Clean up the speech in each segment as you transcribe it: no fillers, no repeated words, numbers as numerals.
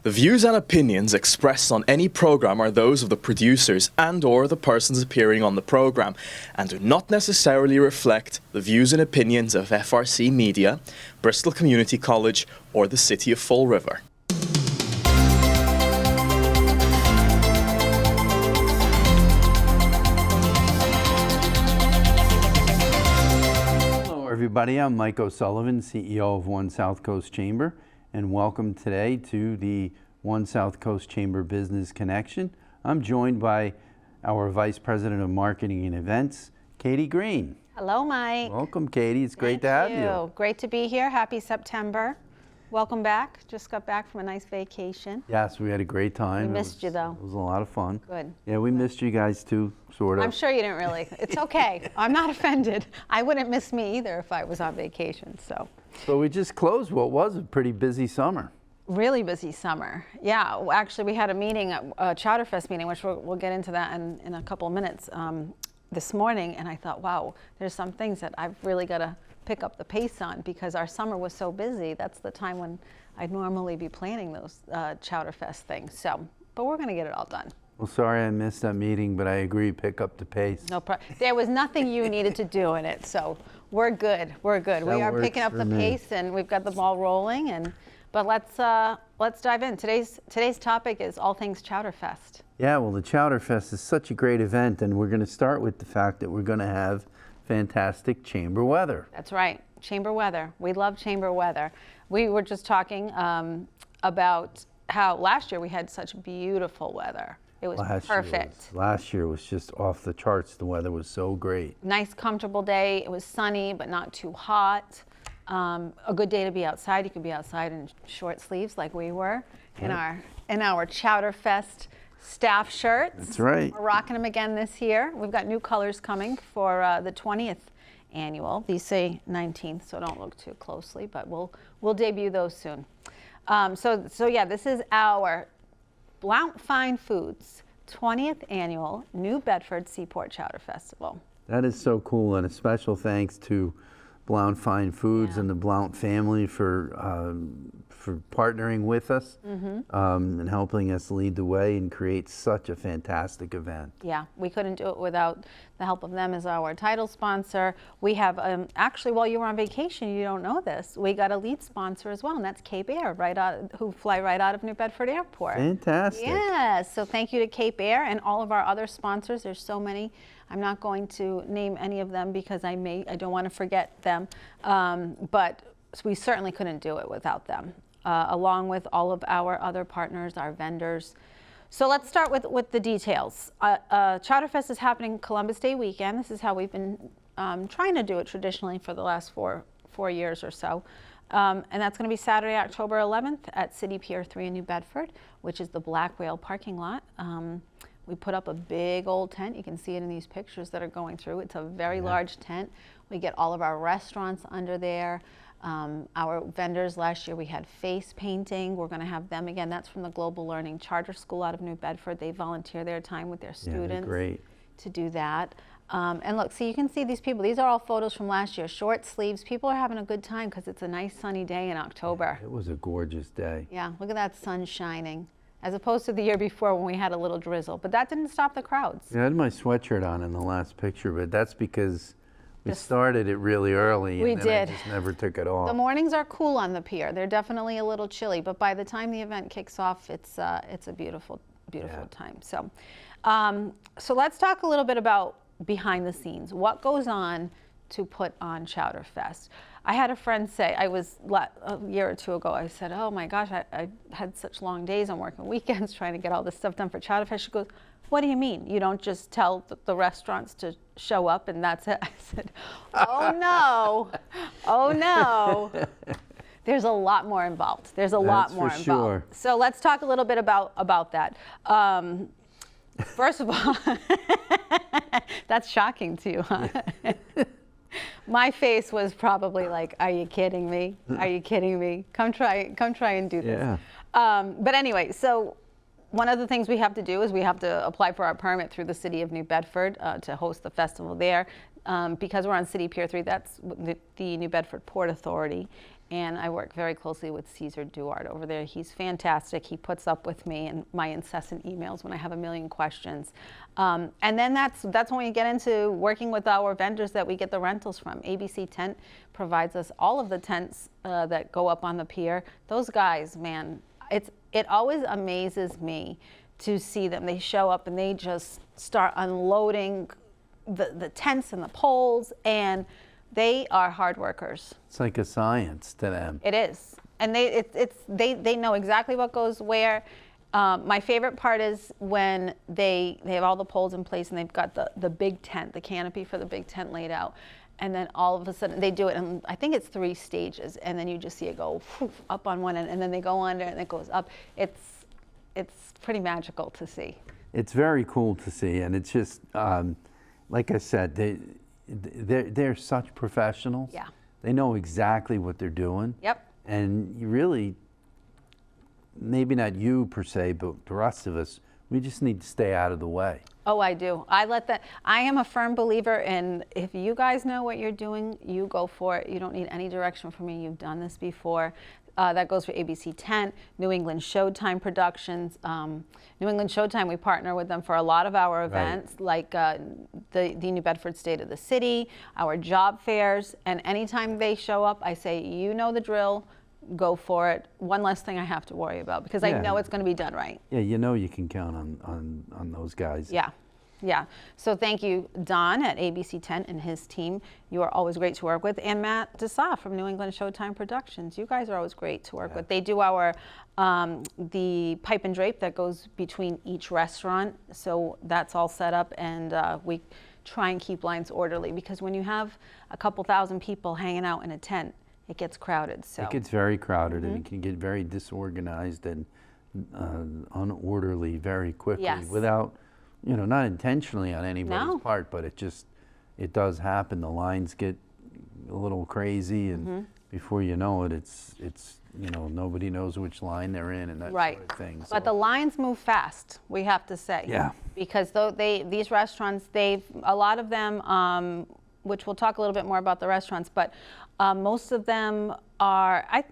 The views and opinions expressed on any program are those of the producers and/or the persons appearing on the program and do not necessarily reflect the views and opinions of FRC Media, Bristol Community College, or the City of Fall River. Hello everybody, I'm Mike O'Sullivan, CEO of One SouthCoast Chamber, and welcome today to the One SouthCoast Chamber Business Connection. I'm joined by our Vice President of Marketing and Events, Katie Green. Hello, Mike. Welcome, Katie. It's great to have you. Great to be here. Happy September. Welcome back. Just got back from a nice vacation. Yes, we had a great time. We missed you, though. It was a lot of fun. Good. Yeah, we missed you guys too, sort of. I'm sure you didn't really. It's okay. I'm not offended. I wouldn't miss me either if I was on vacation. So we just closed what was a pretty busy summer. Really busy summer. Yeah, actually we had a meeting, a Chowder Fest meeting, which we'll get into that in a couple of minutes this morning, and I thought, wow, there's some things that I've really got to pick up the pace on because our summer was so busy. That's the time when I'd normally be planning those Chowder Fest things. So, but we're going to get it all done. Well, sorry I missed that meeting, but I agree, pick up the pace. No problem. There was nothing you needed to do in it, so we're good. We're good. We are picking up the pace, and we've got the ball rolling. But let's dive in. Today's topic is all things Chowder Fest. Yeah, well, the Chowder Fest is such a great event, and we're going to start with the fact that we're going to have fantastic chamber weather. That's right, chamber weather. We love chamber weather. We were just talking about how last year we had such beautiful weather. It was perfect. Last year was just off the charts. The weather was so great. Nice, comfortable day. It was sunny, but not too hot. A good day to be outside. You could be outside in short sleeves like we were in our Chowder Fest staff shirts. That's right. We're rocking them again this year. We've got new colors coming for the 20th annual. These say 19th, so don't look too closely, but we'll debut those soon. So yeah, this is our Blount Fine Foods 20th annual New Bedford Seaport Chowder Festival. That is so cool, and a special thanks to Blount Fine Foods and the Blount family for partnering with us and helping us lead the way and create such a fantastic event. Yeah, we couldn't do it without the help of them as our title sponsor. We have, actually, while you were on vacation, you don't know this, we got a lead sponsor as well, and that's Cape Air, who fly right out of New Bedford Airport. Fantastic. Yes, so thank you to Cape Air and all of our other sponsors. There's so many. I'm not going to name any of them because I don't want to forget them, but we certainly couldn't do it without them, along with all of our other partners, our vendors. So let's start with the details. Chowder Fest is happening Columbus Day weekend. This is how we've been trying to do it traditionally for the last four years or so. And that's going to be Saturday, October 11th at City Pier 3 in New Bedford, which is the Black Whale parking lot. We put up a big old tent. You can see it in these pictures that are going through. It's a very large tent. We get all of our restaurants under there. Our vendors, last year we had face painting. We're going to have them again. That's from the Global Learning Charter School out of New Bedford. They volunteer their time with their students to do that. And look, you can see these people. These are all photos from last year. Short sleeves. People are having a good time because it's a nice sunny day in October. It was a gorgeous day. Yeah, look at that sun shining, as opposed to the year before when we had a little drizzle. But that didn't stop the crowds. Yeah, I had my sweatshirt on in the last picture, but that's because we started it really early and then I just never took it off. The mornings are cool on the pier. They're definitely a little chilly, but by the time the event kicks off, it's a beautiful time. So, so let's talk a little bit about behind the scenes. What goes on to put on Chowder Fest? I had a friend say, a year or two ago, I said, oh my gosh, I had such long days. I'm working weekends trying to get all this stuff done for Chowder Fest. She goes, what do you mean? You don't just tell the restaurants to show up and that's it? I said, oh no, oh no. There's a lot more involved. There's a lot more involved. Sure. So let's talk a little bit about that. First of all, that's shocking to you, huh? Yeah. My face was probably like, are you kidding me? Are you kidding me? Come try and do this. Yeah. But anyway, so one of the things we have to do is we have to apply for our permit through the City of New Bedford to host the festival there. Because we're on City Pier 3, that's the New Bedford Port Authority. and I work very closely with Cesar Duarte over there. He's fantastic. He puts up with me and my incessant emails when I have a million questions. And then that's when we get into working with our vendors that we get the rentals from. ABC Tent provides us all of the tents that go up on the pier. Those guys, man, it always amazes me to see them. They show up and they just start unloading the tents and the poles, and they are hard workers. It's like a science to them. It is. And they know exactly what goes where. My favorite part is when they have all the poles in place and they've got the big tent, the canopy for the big tent laid out. And then all of a sudden they do it, and I think it's 3 stages, and then you just see it go up on one end, and then they go under and it goes up. It's pretty magical to see. It's very cool to see, and it's just, like I said, they're such professionals. Yeah. They know exactly what they're doing. Yep. And you really, maybe not you per se, but the rest of us, we just need to stay out of the way. Oh, I do. I am a firm believer in, if you guys know what you're doing, you go for it. You don't need any direction from me. You've done this before. That goes for ABC Tent, New England Showtime Productions. New England Showtime, we partner with them for a lot of our events, like the New Bedford State of the City, our job fairs, and anytime they show up, I say, you know the drill, go for it. One less thing I have to worry about, because I know it's going to be done right. Yeah, you know you can count on those guys. Yeah. Yeah. So thank you, Don at ABC Tent and his team. You are always great to work with. And Matt Dessau from New England Showtime Productions. You guys are always great to work with. They do our the pipe and drape that goes between each restaurant. So that's all set up, and we try and keep lines orderly, because when you have a couple thousand people hanging out in a tent, it gets crowded. So it gets very crowded, and it can get very disorganized and unorderly very quickly without, not intentionally on anybody's part, but it does happen. The lines get a little crazy, and before you know it, it's nobody knows which line they're in, and that sort of thing. But the lines move fast, we have to say. Yeah. Because these restaurants, a lot of them, which we'll talk a little bit more about the restaurants, but most of them are, I'd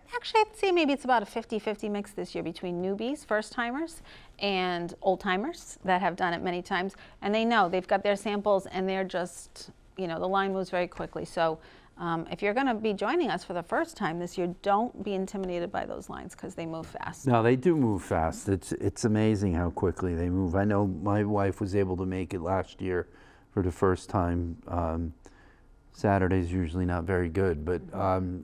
say maybe it's about a 50-50 mix this year between newbies, first-timers, and old-timers that have done it many times. And they know, they've got their samples, and they're just, the line moves very quickly. So if you're going to be joining us for the first time this year, don't be intimidated by those lines, because they move fast. No, they do move fast. It's amazing how quickly they move. I know my wife was able to make it last year for the first time. Saturday's usually not very good, but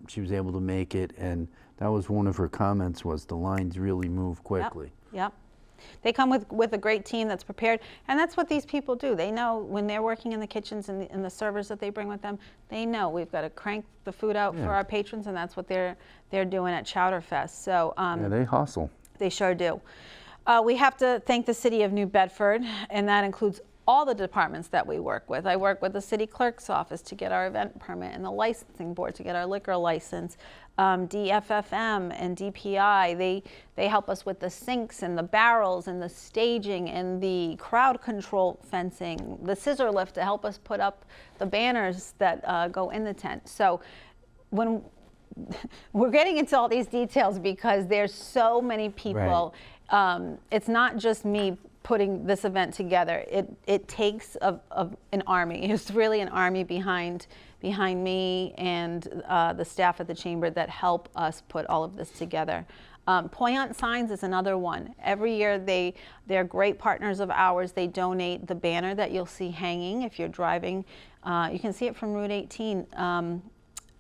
she was able to make it, and that was one of her comments, was the lines really move quickly. Yep. They come with a great team that's prepared, and that's what these people do. They know when they're working in the kitchens and the servers that they bring with them, they know we've got to crank the food out for our patrons, and that's what they're doing at Chowder Fest. So yeah, they hustle. They sure do. We have to thank the city of New Bedford, and that includes all the departments that we work with. I work with the city clerk's office to get our event permit, and the licensing board to get our liquor license. DFFM and DPI, they help us with the sinks and the barrels and the staging and the crowd control fencing, the scissor lift to help us put up the banners that go in the tent. So when we're getting into all these details, because there's so many people, it's not just me putting this event together. It takes an army. It's really an army behind me and the staff at the chamber that help us put all of this together. Poignant Signs is another one. Every year they're great partners of ours. They donate the banner that you'll see hanging if you're driving. You can see it from Route 18.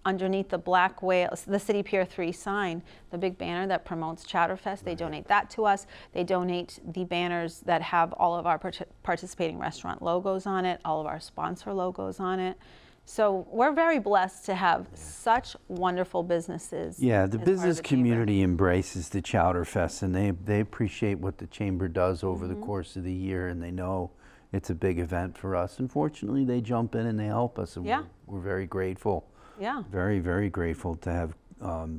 Underneath the Black Whale, the City Pier 3 sign, the big banner that promotes Chowder Fest, they donate that to us. They donate the banners that have all of our participating restaurant logos on it, all of our sponsor logos on it. So we're very blessed to have such wonderful businesses. Yeah, the business community embraces the Chowder Fest, and they appreciate what the chamber does over the course of the year, and they know it's a big event for us. Unfortunately, they jump in and they help us, and we're very grateful. Yeah. Very, very grateful to have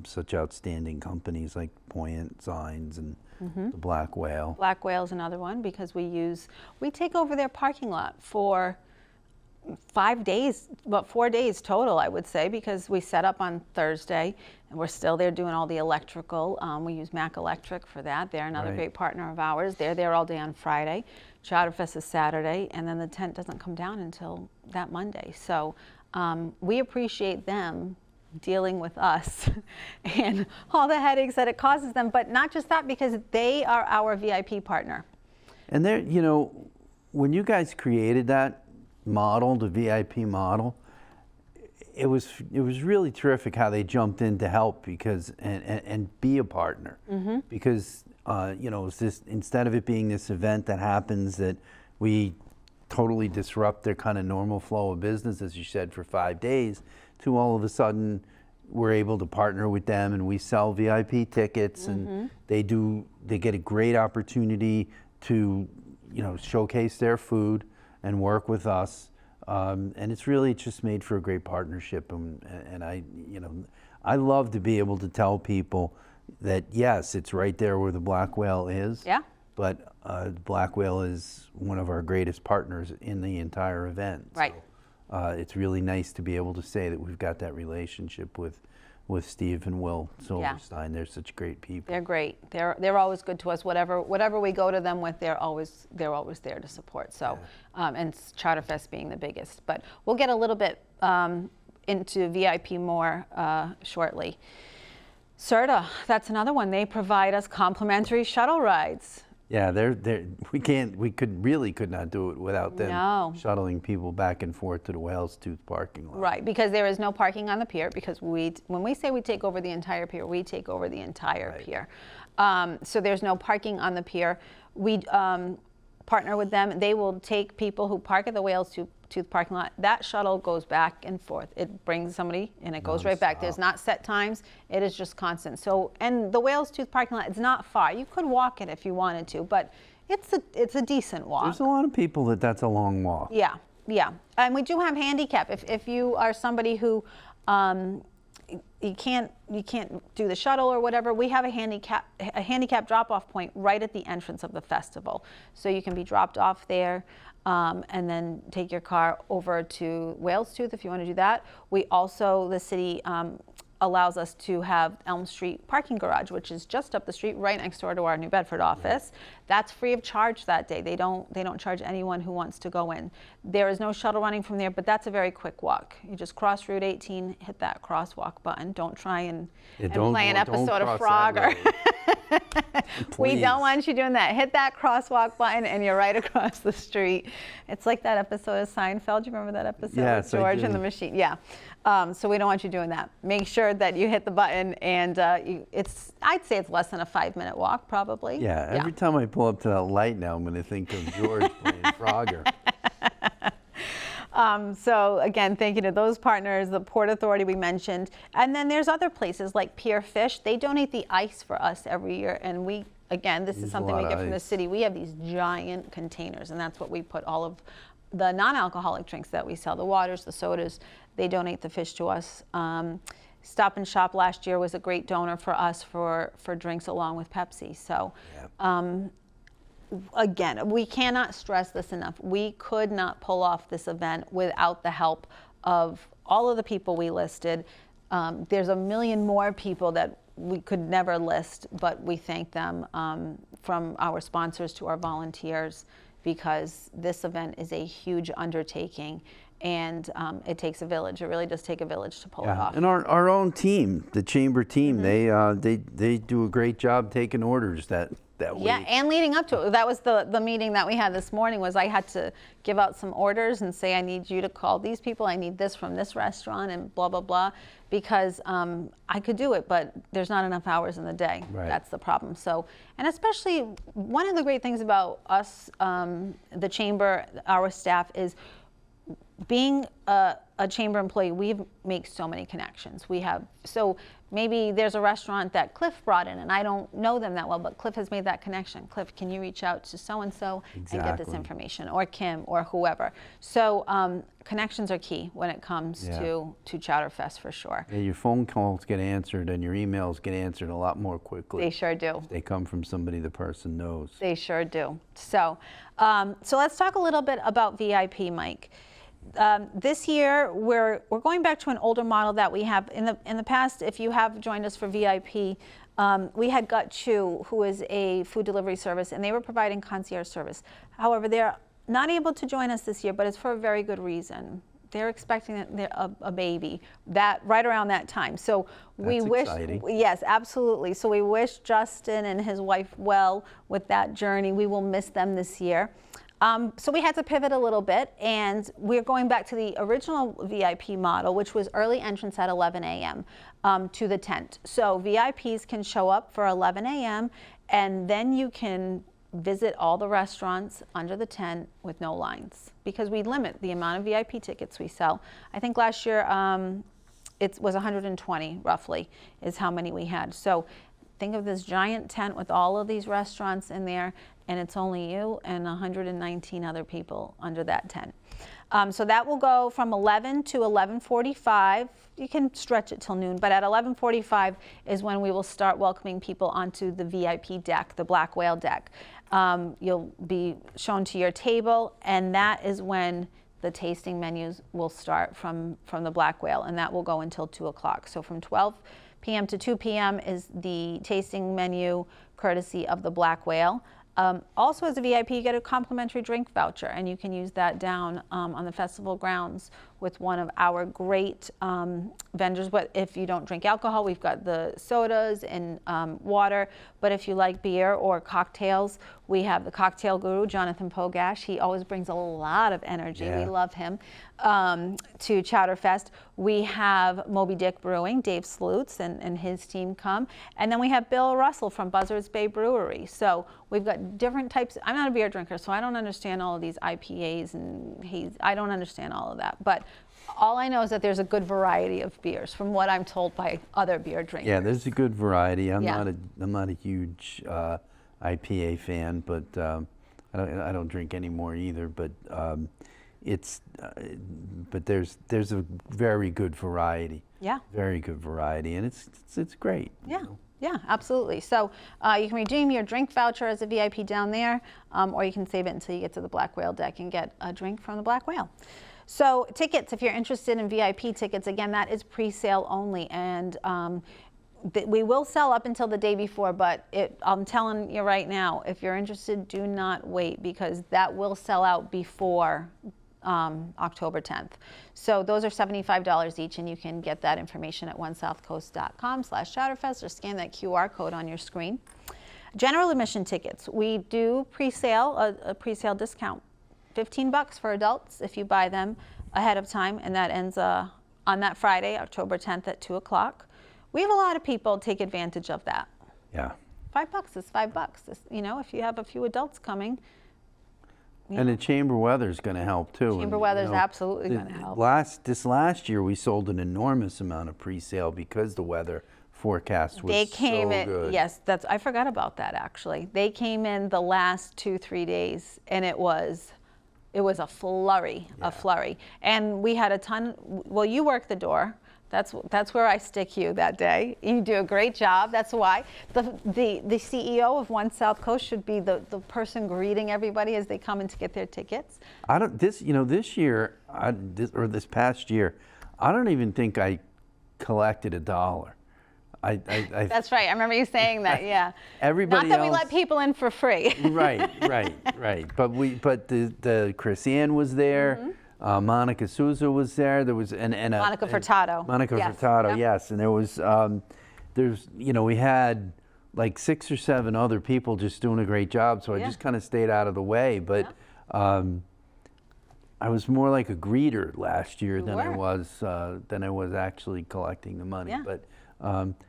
such outstanding companies like Poignant Signs and the Black Whale. Black Whale is another one, because we take over their parking lot for 5 days, about 4 days total, I would say, because we set up on Thursday and we're still there doing all the electrical. We use Mac Electric for that. They're another great partner of ours. They're there all day on Friday. Chowder Fest is Saturday, and then the tent doesn't come down until that Monday. So we appreciate them dealing with us and all the headaches that it causes them, but not just that, because they are our VIP partner. And there, you know, when you guys created that model, the VIP model, it was really terrific how they jumped in to help because and be a partner. Because you know, it's this, instead of it being this event that happens that we totally disrupt their kind of normal flow of business, as you said, for 5 days, to all of a sudden we're able to partner with them and we sell VIP tickets and they get a great opportunity to, you know, showcase their food and work with us. And it's really just made for a great partnership. And I, you know, I love to be able to tell people that, yes, it's right there where the Black Whale is. Yeah. But Black Whale is one of our greatest partners in the entire event. Right. So, it's really nice to be able to say that we've got that relationship with Steve and Will Silverstein. They're such great people. They're great. They're always good to us. Whatever we go to them with, they're always there to support. So, and Chowder Fest being the biggest. But we'll get a little bit into VIP more shortly. Serta, that's another one. They provide us complimentary shuttle rides. Yeah, we could not do it without them shuttling people back and forth to the Whale's Tooth parking lot. Right, because there is no parking on the pier, because when we say we take over the entire pier, we take over the entire pier. So there's no parking on the pier. We partner with them. They will take people who park at the Whale's Tooth parking lot. That shuttle goes back and forth. It brings somebody and it goes right back. There's not set times. It is just constant. So, and the Whale's Tooth parking lot, it's not far. You could walk it if you wanted to, but it's a decent walk. There's a lot of people that's a long walk. Yeah, yeah. And we do have handicap. If you are somebody who you can't do the shuttle or whatever, we have a handicap drop-off point right at the entrance of the festival. So you can be dropped off there and then take your car over to Whale's Tooth if you want to do that. We also, the city allows us to have Elm Street parking garage, which is just up the street right next door to our New Bedford office. That's free of charge that day. They don't charge anyone who wants to go in. There is no shuttle running from there, but that's a very quick walk. You just cross Route 18, hit that crosswalk button. Don't try and play an episode of Frogger. We don't want you doing that. Hit that crosswalk button and you're right across the street. It's like that episode of Seinfeld. You remember that episode with George and the machine? Yeah. So we don't want you doing that. Make sure that you hit the button, and I'd say it's less than a 5-minute walk, probably. Yeah. Every time I pull up to that light now, I'm going to think of George playing Frogger. So again, thank you to those partners, the Port Authority we mentioned. And then there's other places like Pier Fish. They donate the ice for us every year. And this is something we get from the city. We have these giant containers, and that's what we put all of the non-alcoholic drinks that we sell, the waters, the sodas. They donate the fish to us. Stop and Shop last year was a great donor for us for drinks along with Pepsi. So again, we cannot stress this enough. We could not pull off this event without the help of all of the people we listed. There's a million more people that we could never list, but we thank them, from our sponsors to our volunteers, because this event is a huge undertaking, and it takes a village. It really does take a village to pull it off. And our own team, the chamber team, they do a great job taking orders that week. Yeah, and leading up to it. That was the meeting that we had this morning. Was I had to give out some orders and say, I need you to call these people. I need this from this restaurant and blah, blah, blah, because I could do it, but there's not enough hours in the day. Right. That's the problem. So, and especially one of the great things about us, the chamber, our staff, is being a chamber employee, we make so many connections. So maybe there's a restaurant that Cliff brought in, and I don't know them that well, but Cliff has made that connection. Cliff, can you reach out to so-and-so and get this information, or Kim, or whoever. So connections are key when it comes to Chowder Fest, for sure. Yeah, your phone calls get answered and your emails get answered a lot more quickly. They sure do. They come from somebody the person knows. They sure do. So, so let's talk a little bit about VIP, Mike. This year, we're going back to an older model that we have. In the past, if you have joined us for VIP, we had Gut Chew, who is a food delivery service, and they were providing concierge service. However, they're not able to join us this year, but it's for a very good reason. They're expecting a baby right around that time. So we wish, exciting. yes, absolutely. So we wish Justin and his wife well with that journey. We will miss them this year. So we had to pivot a little bit, and we're going back to the original VIP model, which was early entrance at 11 a.m. To the tent. So VIPs can show up for 11 a.m. and then you can visit all the restaurants under the tent with no lines, because we limit the amount of VIP tickets we sell. I think last year it was 120 roughly is how many we had. So think of this giant tent with all of these restaurants in there, and it's only you and 119 other people under that tent. So that will go from 11 to 11:45. You can stretch it till noon, but at 11:45 is when we will start welcoming people onto the VIP deck, the Black Whale deck. You'll be shown to your table, and that is when the tasting menus will start from the Black Whale, and that will go until 2 o'clock. So from 12 p.m. to 2 p.m. is the tasting menu courtesy of the Black Whale. Also, as a VIP, you get a complimentary drink voucher, and you can use that down on the festival grounds with one of our great vendors. But if you don't drink alcohol, we've got the sodas and water. But if you like beer or cocktails, we have the cocktail guru, Jonathan Pogash. He always brings a lot of energy. Yeah. We love him. To Chowder Fest. We have Moby Dick Brewing, Dave Slutz and his team come. And then we have Bill Russell from Buzzards Bay Brewery. So we've got different types. I'm not a beer drinker, so I don't understand all of these IPAs and haze. I don't understand all of that. But all I know is that there's a good variety of beers, from what I'm told by other beer drinkers. Yeah, there's a good variety. I'm Yeah. not a huge IPA fan, but I don't drink anymore either. But but there's a very good variety. Yeah. Very good variety, and it's great. Yeah. You know? Yeah, absolutely. So you can redeem your drink voucher as a VIP down there, or you can save it until you get to the Black Whale deck and get a drink from the Black Whale. So tickets, if you're interested in VIP tickets, again, that is pre-sale only, and we will sell up until the day before, but I'm telling you right now, if you're interested, do not wait, because that will sell out before October 10th. So those are $75 each, and you can get that information at onesouthcoast.com/chowderfest or scan that QR code on your screen. General admission tickets, we do pre-sale, a pre-sale discount, $15 for adults if you buy them ahead of time, and that ends on that Friday, October 10th at 2 o'clock. We have a lot of people take advantage of that. Yeah. $5 is $5. You know, if you have a few adults coming. And the chamber weather is going to help too. Chamber And, weather is absolutely going to help. This last year, we sold an enormous amount of pre-sale because the weather forecast was They came so in, good. yes, I forgot about that actually. They came in the last 2-3 days, and it was a flurry, And we had a ton. Well, you work the door. That's where I stick you that day. You do a great job. That's why the CEO of One South Coast should be the person greeting everybody as they come in to get their tickets. This year, this past year, I don't even think I collected $1. That's right. I remember you saying that. Yeah. Everybody Not that we else, let people in for free. Right. But the Chris Ann was there. Mm-hmm. Monica Souza was there. There was Monica Furtado. Monica Yes. Furtado, Yep. yes. And there was we had like 6 or 7 other people just doing a great job. So I Yeah. just kind of stayed out of the way. But I was more like a greeter last year than I was actually collecting the money. Yeah. But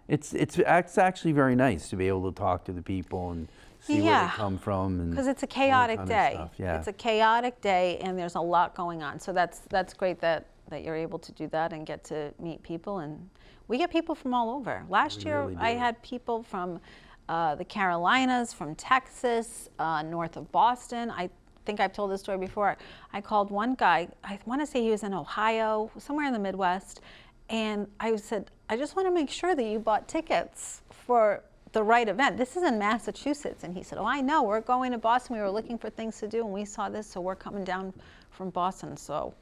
it's actually very nice to be able to talk to the people and see where Yeah. they come from. And Because it's a all that chaotic kind of day. stuff. Yeah. It's a chaotic day, and there's a lot going on. So that's great that you're able to do that and get to meet people. And we get people from all over. Last year, really do. I had people from the Carolinas, from Texas, north of Boston. I think I've told this story before. I called one guy, I want to say he was in Ohio, somewhere in the Midwest, and I said, I just want to make sure that you bought tickets for the right event. This is in Massachusetts. And he said, oh, I know, we're going to Boston. We were looking for things to do, and we saw this, so we're coming down from Boston. So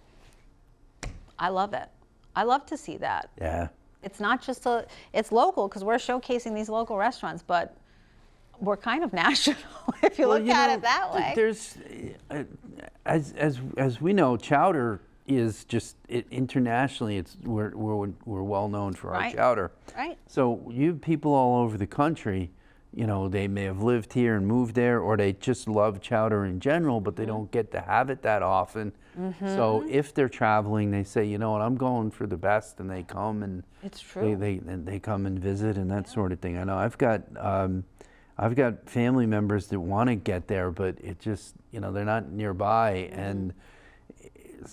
I love it. I love to see that. Yeah. It's not just it's local because we're showcasing these local restaurants, but we're kind of national if you look at it that way. There's, as we know, Chowder is just internationally. We're well known for our chowder. Right. So you have people all over the country. You know, they may have lived here and moved there, or they just love chowder in general, but they don't get to have it that often. So if they're traveling, they say, you know what, I'm going for the best, and they come and it's true. They come and visit and that sort of thing. I know I've got family members that want to get there, but it just, you know, they're not nearby, and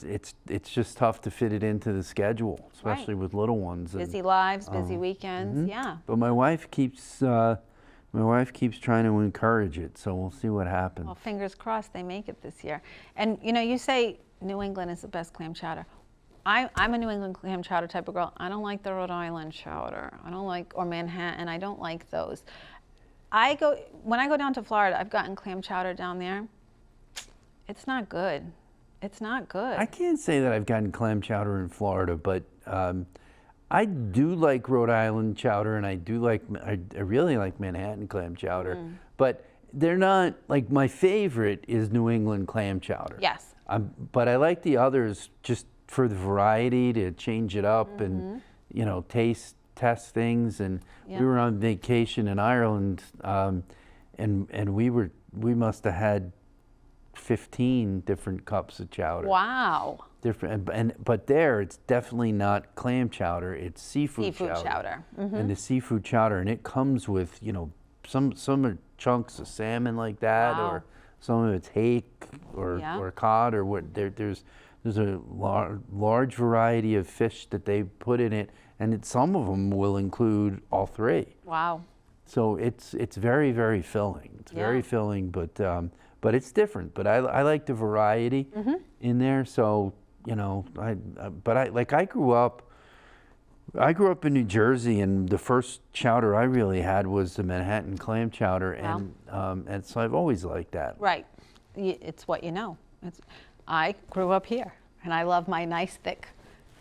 it's just tough to fit it into the schedule, especially with little ones. Busy lives, busy weekends, yeah. But my wife keeps trying to encourage it, so we'll see what happens. Well, fingers crossed they make it this year. And you know, you say New England is the best clam chowder. I'm a New England clam chowder type of girl. I don't like the Rhode Island chowder. I don't like, or Manhattan, I don't like those. When I go down to Florida, I've gotten clam chowder down there. It's not good. It's not good. I can't say that I've gotten clam chowder in Florida, but I do like Rhode Island chowder, and I really like Manhattan clam chowder, but they're not, like, my favorite is New England clam chowder. Yes. But I like the others just for the variety, to change it up and, you know, test things. And we were on vacation in Ireland, and we must have had 15 different cups of chowder. Wow. But there, it's definitely not clam chowder, it's seafood chowder. And the seafood chowder, and it comes with, you know, some are chunks of salmon like that, or some of it's hake or cod, or what. There's a large variety of fish that they put in it, and some of them will include all three. Wow. So it's very, very filling. It's very filling, but it's different. But I like the variety in there. So, you know, I grew up in New Jersey, and the first chowder I really had was the Manhattan clam chowder, and so I've always liked that. Right. It's what you know. I grew up here, and I love my nice thick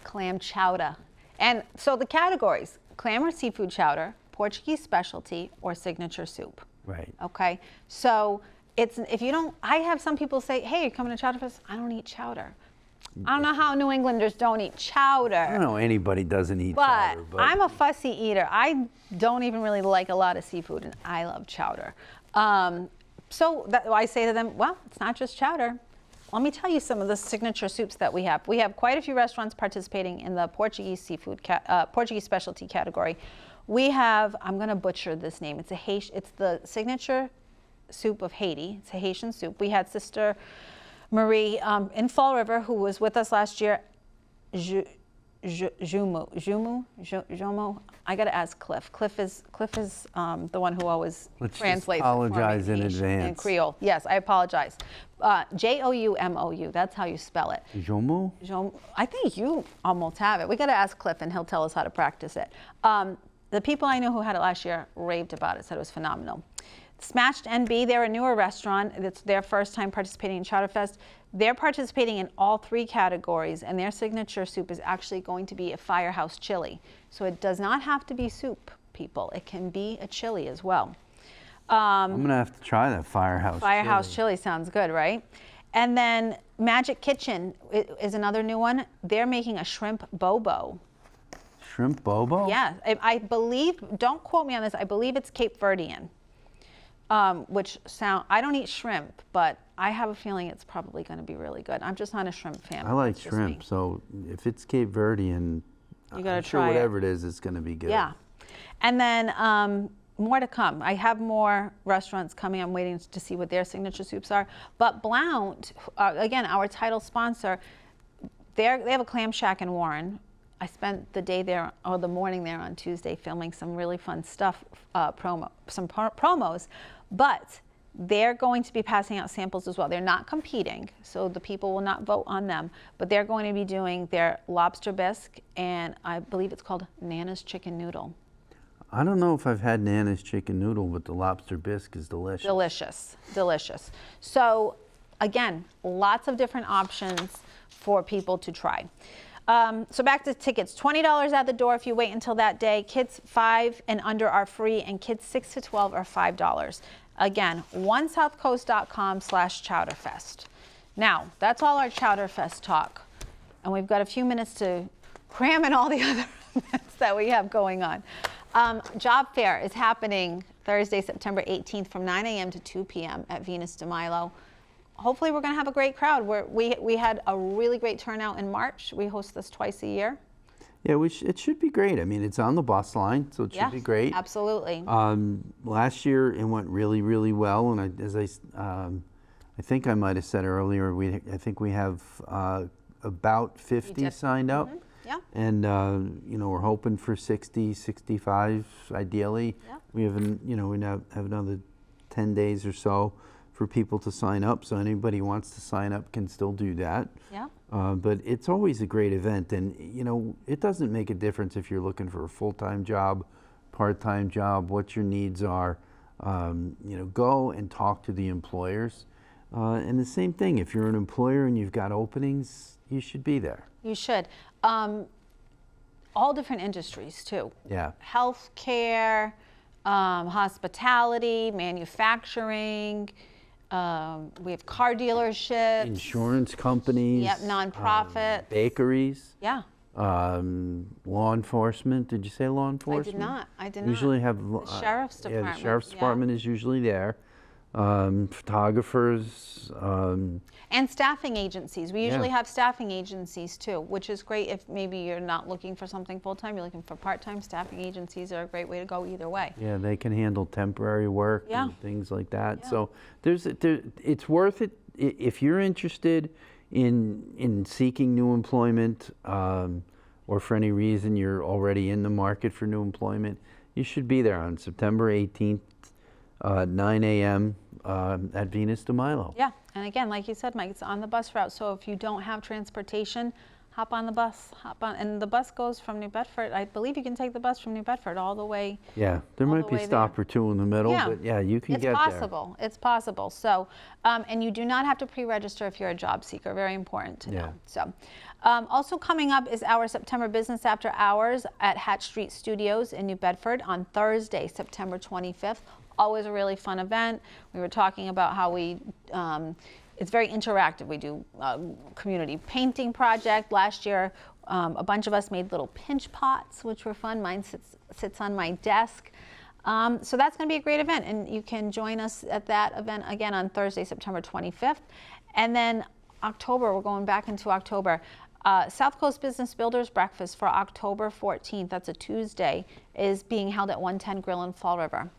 clam chowder. And so the categories: clam or seafood chowder, Portuguese specialty, or signature soup. Right. Okay. So if you don't, I have some people say, hey, you're coming to Chowder Fest? I don't eat chowder. I don't know how New Englanders don't eat chowder. I don't know anybody doesn't eat chowder. But I'm a fussy eater. I don't even really like a lot of seafood, and I love chowder. So I say to them, well, it's not just chowder. Let me tell you some of the signature soups that we have. We have quite a few restaurants participating in the Portuguese seafood, Portuguese specialty category. We have, I'm going to butcher this name. It's the signature soup of Haiti. It's a Haitian soup. We had Sister Marie in Fall River, who was with us last year. Jomo. I got to ask Cliff. Cliff is the one who always translates. Apologize in advance. In Creole. Yes, I apologize. Joumou. That's how you spell it. Jomo? I think you almost have it. We got to ask Cliff, and he'll tell us how to practice it. The people I know who had it last year raved about it, said it was phenomenal. Smashed NB, they're a newer restaurant. It's their first time participating in Chowder Fest. They're participating in all three categories, and their signature soup is actually going to be a firehouse chili. So it does not have to be soup, people. It can be a chili as well. I'm going to have to try that firehouse chili sounds good, right? And then Magic Kitchen is another new one. They're making a shrimp bobo. Shrimp bobo? Yeah, I believe, don't quote me on this, I believe it's Cape Verdean. I don't eat shrimp, but I have a feeling it's probably going to be really good. I'm just not a shrimp fan. I like shrimp, so if it's Cape Verdean, you gotta I'm try sure whatever it is, it's going to be good. Yeah. And then more to come. I have more restaurants coming. I'm waiting to see what their signature soups are. But Blount, again, our title sponsor, they have a clam shack in Warren. I spent the day there, or the morning there on Tuesday, filming some really fun stuff, promos. But they're going to be passing out samples as well. They're not competing, so the people will not vote on them. But they're going to be doing their lobster bisque, and I believe it's called Nana's Chicken Noodle. I don't know if I've had Nana's Chicken Noodle, but the lobster bisque is delicious. Delicious, delicious. So again, lots of different options for people to try. So back to tickets, $20 at the door if you wait until that day. Kids 5 and under are free, and kids 6 to 12 are $5. Again, onesouthcoast.com/chowderfest. Now, that's all our Chowderfest talk. And we've got a few minutes to cram in all the other events that we have going on. Job Fair is happening Thursday, September 18th from 9 a.m. to 2 p.m. at Venus de Milo. Hopefully we're going to have a great crowd. We had a really great turnout in March. We host this twice a year. Yeah, it should be great. I mean, it's on the bus line, so it should be great. Absolutely. Last year it went really, really well, and I think I might have said earlier, I think we have about 50 signed up. Mm-hmm. Yeah. And you know, we're hoping for 60, 65 ideally. Yeah. We have another 10 days or so for people to sign up. So anybody who wants to sign up can still do that. Yeah. But it's always a great event, and you know, it doesn't make a difference if you're looking for a full-time job, part-time job, what your needs are. You know, go and talk to the employers. And the same thing, if you're an employer and you've got openings, you should be there. You should. All different industries too. Yeah. Healthcare, hospitality, manufacturing. We have car dealerships. Insurance companies. Yep, nonprofit. Bakeries. Yeah. Law enforcement. Did you say law enforcement? I did not. Usually have The sheriff's Yeah, department. the sheriff's department is usually there. Photographers. And staffing agencies. We usually have staffing agencies too, which is great if maybe you're not looking for something full-time, you're looking for part-time. Staffing agencies are a great way to go either way. Yeah, they can handle temporary work and things like that. Yeah. So it's worth it if you're interested in seeking new employment, or for any reason you're already in the market for new employment. You should be there on September 18th, 9 a.m. At Venus de Milo. Yeah, and again, like you said, Mike, it's on the bus route. So if you don't have transportation, hop on the bus, and the bus goes from New Bedford. I believe you can take the bus from New Bedford all the way. Yeah, there might be a stop or two in the middle, but yeah, you can get there. It's possible. It's possible. So, and you do not have to pre-register if you're a job seeker. Very important to know. So, also coming up is our September Business After Hours at Hatch Street Studios in New Bedford on Thursday, September 25th. Always a really fun event. We were talking about how it's very interactive. We do a community painting project. Last year, a bunch of us made little pinch pots, which were fun. Mine sits on my desk. So that's going to be a great event, and you can join us at that event again on Thursday, September 25th. And then October, we're going back into October. South Coast Business Builders Breakfast for October 14th, that's a Tuesday, is being held at 110 Grill in Fall River.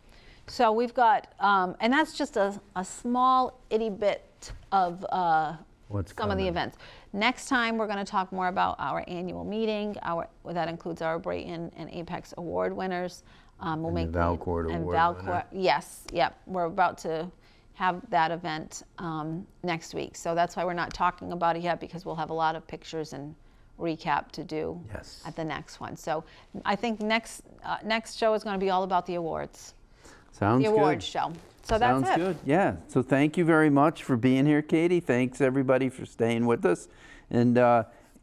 So we've got, and that's just a small itty bit of some of the events. Next time we're going to talk more about our annual meeting. That includes our Brayton and Apex Award winners. We'll make the Valcourt Award winner. Yes, yep. We're about to have that event next week. So that's why we're not talking about it yet, because we'll have a lot of pictures and recap to do at the next one. So I think next show is going to be all about the awards. Sounds good. The awards show. So that's it. Sounds good. Yeah. So thank you very much for being here, Katie. Thanks everybody for staying with us. And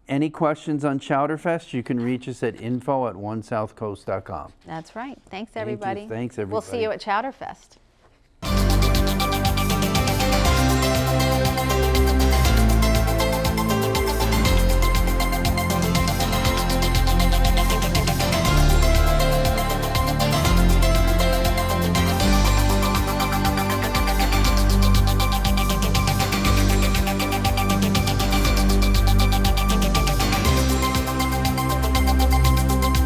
any questions on Chowderfest, you can reach us at info@onesouthcoast.com. That's right. Thanks everybody. Thanks everybody. We'll see you at Chowderfest.